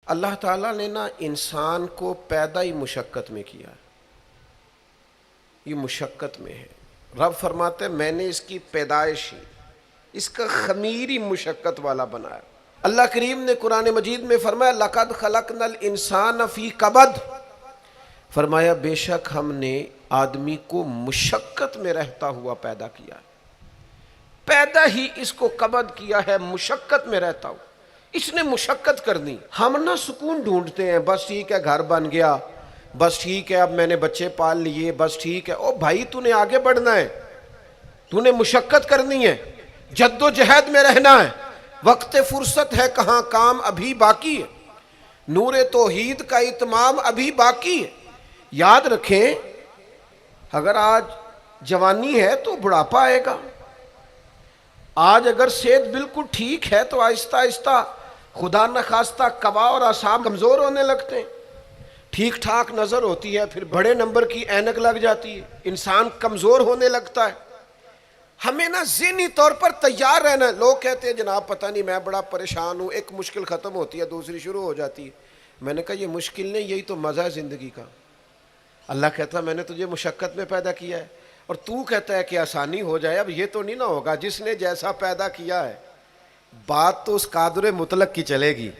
اللہ تعالیٰ نے نا انسان کو پیدا ہی مشقت میں کیا، یہ مشقت میں ہے۔ رب فرماتے ہیں میں نے اس کی پیدائش ہی، اس کا خمیر ہی مشقت والا بنایا۔ اللہ کریم نے قرآن مجید میں فرمایا لَقَدْ خَلَقْنَا الْإِنسَانَ فِي قَبَدٍ، فرمایا بے شک ہم نے آدمی کو مشقت میں رہتا ہوا پیدا کیا ہے، پیدا ہی اس کو قبض کیا ہے، مشقت میں رہتا ہوں، اس نے مشقت کرنی۔ ہم نہ سکون ڈھونڈتے ہیں، بس ٹھیک ہے گھر بن گیا، بس ٹھیک ہے اب میں نے بچے پال لیے، بس ٹھیک ہے۔ او بھائی تو نے آگے بڑھنا ہے، تو نے مشقت کرنی ہے، جد و جہد میں رہنا ہے، وقت فرصت ہے کہاں، کام ابھی باقی ہے، نور توحید کا اتمام ابھی باقی ہے۔ یاد رکھیں اگر آج جوانی ہے تو بڑھاپا آئے گا، آج اگر صحت بالکل ٹھیک ہے تو آہستہ آہستہ خدا نخواستہ قوا اور اعصاب کمزور ہونے لگتے ہیں، ٹھیک ٹھاک نظر ہوتی ہے پھر بڑے نمبر کی اینک لگ جاتی ہے، انسان کمزور ہونے لگتا ہے۔ ہمیں نا ذہنی طور پر تیار رہنا ہے۔ لوگ کہتے ہیں جناب پتہ نہیں میں بڑا پریشان ہوں، ایک مشکل ختم ہوتی ہے دوسری شروع ہو جاتی ہے۔ میں نے کہا یہ مشکل نہیں، یہی تو مزہ ہے زندگی کا۔ اللہ کہتا ہے میں نے تجھے مشقت میں پیدا کیا ہے، اور تو کہتا ہے کہ آسانی ہو جائے۔ اب یہ تو نہیں نہ ہوگا، جس نے جیسا پیدا کیا ہے بات تو اس قادر مطلق کی چلے گی،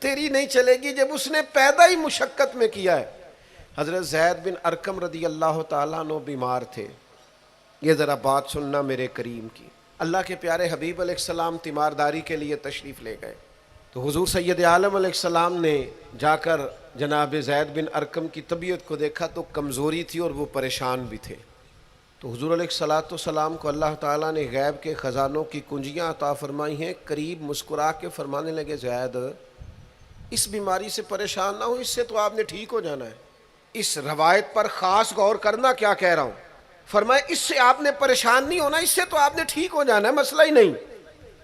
تیری نہیں چلے گی جب اس نے پیدا ہی مشقت میں کیا ہے۔ حضرت زید بن ارقم رضی اللہ تعالیٰ عنہ بیمار تھے، یہ ذرا بات سننا میرے کریم کی۔ اللہ کے پیارے حبیب علیہ السلام تیمارداری کے لیے تشریف لے گئے، تو حضور سید عالم علیہ السلام نے جا کر جناب زید بن ارقم کی طبیعت کو دیکھا تو کمزوری تھی اور وہ پریشان بھی تھے۔ تو حضور علیہ السلام کو اللہ تعالیٰ نے غیب کے خزانوں کی کنجیاں عطا فرمائی ہیں، قریب مسکرا کے فرمانے لگے زید اس بیماری سے پریشان نہ ہو، اس سے تو آپ نے ٹھیک ہو جانا ہے۔ اس روایت پر خاص غور کرنا کیا کہہ رہا ہوں، فرمایا اس سے آپ نے پریشان نہیں ہونا، اس سے تو آپ نے ٹھیک ہو جانا ہے، مسئلہ ہی نہیں۔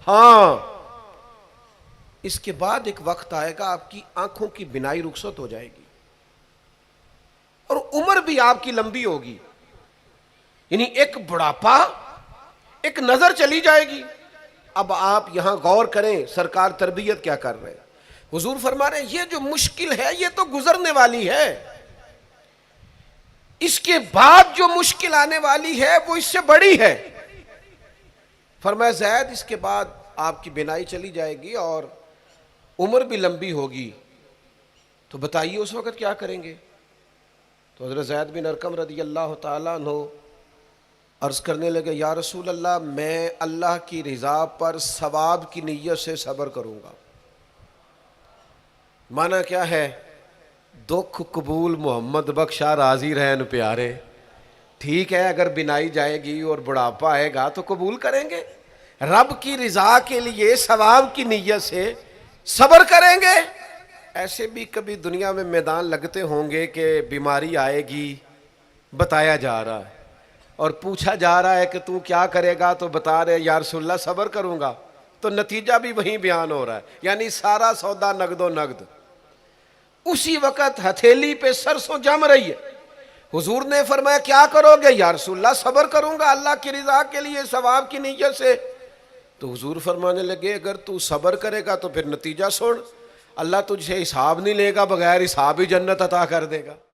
ہاں اس کے بعد ایک وقت آئے گا آپ کی آنکھوں کی بینائی رخصت ہو جائے گی اور عمر بھی آپ کی لمبی ہوگی، یعنی ایک بڑھاپا، ایک نظر چلی جائے گی۔ اب آپ یہاں غور کریں سرکار تربیت کیا کر رہے ہیں۔ حضور فرما رہے ہیں یہ جو مشکل ہے یہ تو گزرنے والی ہے، اس کے بعد جو مشکل آنے والی ہے وہ اس سے بڑی ہے۔ فرمایا زید اس کے بعد آپ کی بینائی چلی جائے گی اور عمر بھی لمبی ہوگی، تو بتائیے اس وقت کیا کریں گے۔ تو حضرت زید بن ارقم رضی اللہ تعالیٰ عنہ عرض کرنے لگے یا رسول اللہ میں اللہ کی رضا پر ثواب کی نیت سے صبر کروں گا۔ معنی کیا ہے، دکھ قبول محمد بخشا راضی رہن پیارے۔ ٹھیک ہے اگر بینائی جائے گی اور بڑھاپا آئے گا تو قبول کریں گے، رب کی رضا کے لیے ثواب کی نیت سے صبر کریں گے۔ ایسے بھی کبھی دنیا میں میدان لگتے ہوں گے کہ بیماری آئے گی، بتایا جا رہا ہے اور پوچھا جا رہا ہے کہ تو کیا کرے گا، تو بتا رہے یا رسول اللہ صبر کروں گا، تو نتیجہ بھی وہیں بیان ہو رہا ہے، یعنی سارا سودا نقد و نقد۔ اسی وقت ہتھیلی پہ سرسوں جم رہی ہے، حضور نے فرمایا کیا کرو گے، یا رسول اللہ صبر کروں گا اللہ کی رضا کے لیے ثواب کی نیت سے۔ تو حضور فرمانے لگے اگر تو صبر کرے گا تو پھر نتیجہ سن، اللہ تجھ سے حساب نہیں لے گا، بغیر حساب ہی جنت عطا کر دے گا۔